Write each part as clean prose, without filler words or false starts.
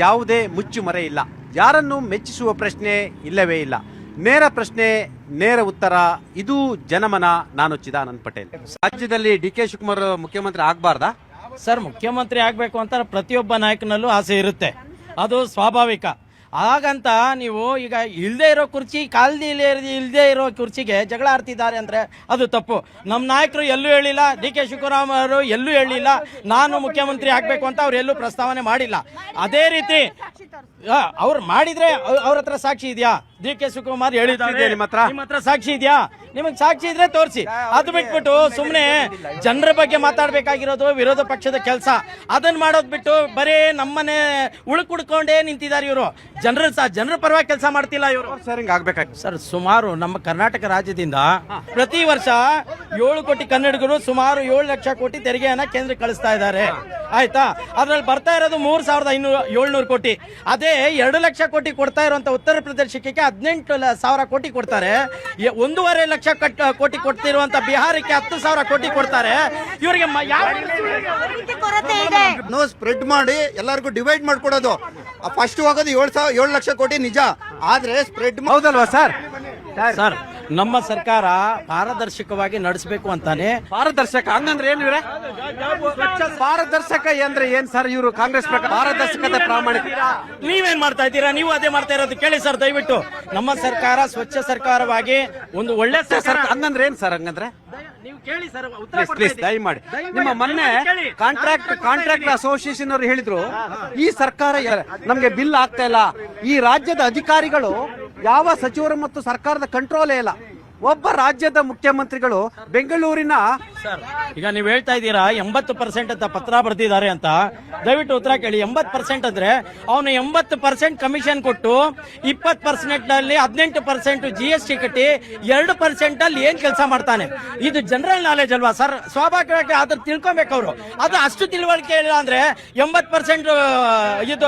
ಯಾವುದೇ ಮುಚ್ಚುಮರೆ ಇಲ್ಲ. ಯಾರನ್ನು ಮೆಚ್ಚಿಸುವ ಪ್ರಶ್ನೆ ಇಲ್ಲವೇ ಇಲ್ಲ. ನೇರ ಪ್ರಶ್ನೆ, ನೇರ ಉತ್ತರ. ಇದು ಜನಮನ. ನಾನು ಚಿದಾನಂದ್ ಪಟೇಲ್. ರಾಜ್ಯದಲ್ಲಿ ಡಿ.ಕೆ. ಶಿವಕುಮಾರ್ ಮುಖ್ಯಮಂತ್ರಿ ಆಗಬಾರ್ದಾ? ಸರ್, ಮುಖ್ಯಮಂತ್ರಿ ಆಗಬೇಕು ಅಂತ ಪ್ರತಿಯೊಬ್ಬ ನಾಯಕನಲ್ಲೂ ಆಸೆ ಇರುತ್ತೆ, ಅದು ಸ್ವಾಭಾವಿಕ. ಹಾಗಂತ ನೀವು ಈಗ ಇಲ್ಲದೆ ಇರೋ ಕುರ್ಚಿ, ಇಲ್ಲದೆ ಇರೋ ಕುರ್ಚಿಗೆ ಜಗಳ ಆಡ್ತಿದ್ದಾರೆ ಅಂದರೆ ಅದು ತಪ್ಪು. ನಮ್ಮ ನಾಯಕರು ಎಲ್ಲೂ ಹೇಳಿಲ್ಲ, ಡಿ.ಕೆ. ಶಿವಕುಮಾರ್ ಅವರು ಎಲ್ಲೂ ಹೇಳಿಲ್ಲ ನಾನು ಮುಖ್ಯಮಂತ್ರಿ ಆಗಬೇಕು ಅಂತ ಅವ್ರು ಎಲ್ಲೂ ಪ್ರಸ್ತಾವನೆ ಮಾಡಿಲ್ಲ. ಅದೇ ರೀತಿ ಅವ್ರು ಮಾಡಿದ್ರೆ ಅವ್ರ ಹತ್ರ ಸಾಕ್ಷಿ ಇದೆಯಾ? ಡಿ.ಕೆ. ಶಿವಕುಮಾರ್ ಹೇಳಿದ್ದಾರೆ, ನಿಮ್ಮ ಹತ್ರ ಸಾಕ್ಷಿ ಇದೆಯಾ? ನಿಮಗೆ ಸಾಕ್ಷಿ ಇದ್ರೆ ತೋರಿಸಿ. ಅದು ಬಿಟ್ಬಿಟ್ಟು ಸುಮ್ಮನೆ ಜನರ ಬಗ್ಗೆ ಮಾತಾಡ್ಬೇಕಾಗಿರೋದು ವಿರೋಧ ಪಕ್ಷದ ಕೆಲಸ. ಅದನ್ನ ಮಾಡೋದ್ ಬಿಟ್ಟು ಬರೀ ನಮ್ಮನೆ ಉಳ್ಕೊಂಡೇ ನಿಂತಿದ್ದಾರೆ ಇವರು. ಜನರ ಪರವಾಗಿ ಕೆಲಸ ಮಾಡ್ತಿಲ್ಲ ಇವರು. ಸರ್, ಹಿಂಗ್ ಆಗ್ಬೇಕಾಗಿ ಸರ್, ಸುಮಾರು ನಮ್ಮ ಕರ್ನಾಟಕ ರಾಜ್ಯದಿಂದ ಪ್ರತಿ ವರ್ಷ 7 ಕೋಟಿ ಕನ್ನಡಿಗರು ಸುಮಾರು 7 ಲಕ್ಷ ಕೋಟಿ ತೆರಿಗೆಯನ್ನ ಕೇಂದ್ರಕ್ಕೆ ಕಳಿಸ್ತಾ ಇದ್ದಾರೆ. ಆಯ್ತಾ? ಅದ್ರಲ್ಲಿ ಬರ್ತಾ ಇರೋದು 3,700 ಕೋಟಿ. ಅದೇ 2 ಲಕ್ಷ ಕೋಟಿ ಕೊಡ್ತಾ ಇರುವಂತ ಉತ್ತರ ಪ್ರದೇಶಕ್ಕೆ 18,000 ಕೋಟಿ ಕೊಡ್ತಾರೆ. 1.5 ಲಕ್ಷ ಕೋಟಿ ಕೊಡ್ತಿರುವಂತ ಬಿಹಾರಕ್ಕೆ 10,000 ಕೋಟಿ ಕೊಡ್ತಾರೆ. ಇವರಿಗೆ ಸ್ಪ್ರೆಡ್ ಮಾಡಿ ಎಲ್ಲರಿಗೂ ಡಿವೈಡ್ ಮಾಡ್ಕೊಡೋದು. ಫಸ್ಟ್ ಹೋಗೋದು 7 ಲಕ್ಷ ಕೋಟಿ ನಿಜ, ಆದ್ರೆ ಸ್ಪ್ರೆಡ್ ಹೌದಲ್ವಾ ಸರ್? ಸರ್, ನಮ್ಮ ಸರ್ಕಾರ ಪಾರದರ್ಶಕವಾಗಿ ನಡೆಸಬೇಕು ಅಂತಾನೆ. ಪಾರದರ್ಶಕ ಹಂಗಂದ್ರೆ ಏನು ಇವ್ರೆ? ಪಾರದರ್ಶಕ ಅಂದ್ರೆ ಏನ್ ಸರ್? ಇವರು ಕಾಂಗ್ರೆಸ್ ಪ್ರಕಾರ ಪಾರದರ್ಶಕತೆ, ಪ್ರಾಮಾಣಿಕ. ನೀವೇನ್ ಮಾಡ್ತಾ ಇದ್ದೀರಾ? ನೀವು ಅದೇ ಮಾಡ್ತಾ ಇರೋದು. ಕೇಳಿ ಸರ್, ದಯವಿಟ್ಟು. ನಮ್ಮ ಸರ್ಕಾರ ಸ್ವಚ್ಛ ಸರ್ಕಾರವಾಗಿ ಒಂದು ಒಳ್ಳೆ ಸರ್ಕಾರ ಹಂಗಂದ್ರೆ ಏನ್ ಸರ್? ಹಂಗಂದ್ರೆ ನೀವು ಕೇಳಿ ಸರ್, ಪ್ಲೀಸ್ ದಯಮಾಡಿ. ನಿಮ್ಮ ಮೊನ್ನೆ ಕಾಂಟ್ರಾಕ್ಟ್ ಅಸೋಸಿಯೇಷನ್ ಅವರು ಹೇಳಿದ್ರು, ಈ ಸರ್ಕಾರ ನಮ್ಗೆ ಬಿಲ್ ಆಗ್ತಾ ಇಲ್ಲ, ಈ ರಾಜ್ಯದ ಅಧಿಕಾರಿಗಳು ಯಾವ ಸಚಿವರು ಮತ್ತು ಸರ್ಕಾರದ ಕಂಟ್ರೋಲೇ ಇಲ್ಲ. ಒಬ್ಬ ರಾಜ್ಯದ ಮುಖ್ಯಮಂತ್ರಿಗಳು ಬೆಂಗಳೂರಿನ ಸರ್, ಈಗ ನೀವು ಹೇಳ್ತಾ ಇದ್ದೀರಾ 80% ಅಂತ ಪತ್ರ ಬರೆದಿದ್ದಾರೆ ಅಂತ. ದಯವಿಟ್ಟು ಉತ್ತರ ಕೇಳಿ. 80% ಅಂದ್ರೆ ಅವನು 80% ಕಮಿಷನ್ ಕೊಟ್ಟು 20% ನಲ್ಲಿ 18% GST ಕಟ್ಟಿ 2% ಅಲ್ಲಿ ಏನ್ ಕೆಲಸ ಮಾಡ್ತಾನೆ? ಇದು ಜನರಲ್ ನಾಲೆಜ್ ಅಲ್ವಾ ಸರ್? ಸ್ವಾಭಾವಿಕವಾಗಿ ಅದ್ರ ತಿಳ್ಕೊಬೇಕು ಅವರು. ಅದು ಅಷ್ಟು ತಿಳುವಳಿಕೆ ಇಲ್ಲ ಅಂದ್ರೆ 80% ಇದು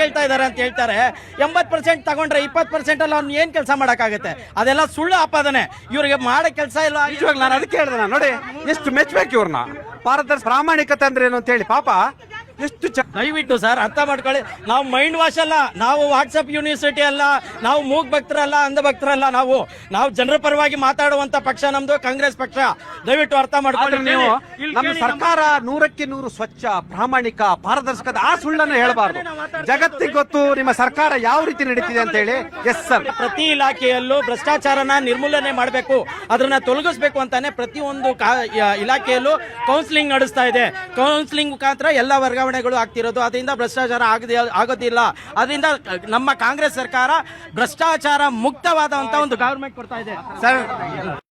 ಕೇಳ್ತಾ ಇದಾರೆ ಅಂತ ಹೇಳ್ತಾರೆ. 80% ತಗೊಂಡ್ರೆ 20% ಅಲ್ಲಿ ಅವ್ನು ಏನ್ ಕೆಲಸ ಮಾಡಕ್ಕಾಗತ್ತೆ? ಅದೆಲ್ಲ ಸುಳ್ಳು ಆಪಾದನೆ. ಇವ್ರಿಗೆ ಮಾಡೋ ಕೆಲಸ ಇಲ್ಲ. ನಿಜವಾಗ ನಾನು ಅದಕ್ಕೆ ಹೇಳಿದೆ, ನೋಡಿ ಎಷ್ಟು ಮೆಚ್ಚಬೇಕು ಇವ್ರನ್ನ. ಪ್ರಾಮಾಣಿಕತೆ ಅಂದ್ರೆ ಏನು ಅಂತ ಹೇಳಿ. ಪಾಪ ಎಷ್ಟು ದಯವಿಟ್ಟು ಸರ್ ಅರ್ಥ ಮಾಡ್ಕೊಳ್ಳಿ. ನಾವು ಮೈಂಡ್ ವಾಶ್ ಅಲ್ಲ, ನಾವು ವಾಟ್ಸಪ್ ಯೂನಿವರ್ಸಿಟಿ ಅಲ್ಲ, ನಾವು ಮೂಗ್ ಭಕ್ತರಲ್ಲ, ಅಂಧ ಭಕ್ತರಲ್ಲ. ನಾವು ಜನರ ಪರವಾಗಿ ಮಾತಾಡುವಂತ ಪಕ್ಷ ನಮ್ದು ಕಾಂಗ್ರೆಸ್ ಪಕ್ಷ. ದಯವಿಟ್ಟು ಅರ್ಥ ಮಾಡ್ಕೊಳ್ಳಿ. ನೀವು ನಮ್ಮ ಸರ್ಕಾರ 100ಕ್ಕೆ 100 ಸ್ವಚ್ಛ, ಪ್ರಾಮಾಣಿಕ, ಪಾರದರ್ಶಕತೆ, ಆ ಸುಳ್ಳನ್ನು ಹೇಳಬಾರ್ದು. ಜಗತ್ತಿಗೆ ಗೊತ್ತು ನಿಮ್ಮ ಸರ್ಕಾರ ಯಾವ ರೀತಿ ನಡೀತಿದೆ ಅಂತ ಹೇಳಿ. ಎಸ್ ಸರ್, ಪ್ರತಿ ಇಲಾಖೆಯಲ್ಲೂ ಭ್ರಷ್ಟಾಚಾರನ ನಿರ್ಮೂಲನೆ ಮಾಡಬೇಕು, ಅದನ್ನ ತೊಲಗಿಸಬೇಕು ಅಂತಾನೆ ಪ್ರತಿಯೊಂದು ಇಲಾಖೆಯಲ್ಲೂ ಕೌನ್ಸಿಲಿಂಗ್ ನಡೆಸ್ತಾ ಇದೆ. ಕೌನ್ಸಿಲಿಂಗ್ ಮುಖಾಂತರ ಎಲ್ಲ ವರ್ಗಾವಣೆಗಳು ಆಗ್ತಿರೋದು. ಅದರಿಂದ ಭ್ರಷ್ಟಾಚಾರ ಆಗೋದಿಲ್ಲ. ಅದರಿಂದ ನಮ್ಮ ಕಾಂಗ್ರೆಸ್ ಸರ್ಕಾರ ಭ್ರಷ್ಟಾಚಾರ ಮುಕ್ತವಾದಂತ ಒಂದು ಗವರ್ಮೆಂಟ್ ಕೊಡ್ತಾ ಇದೆ ಸರ್.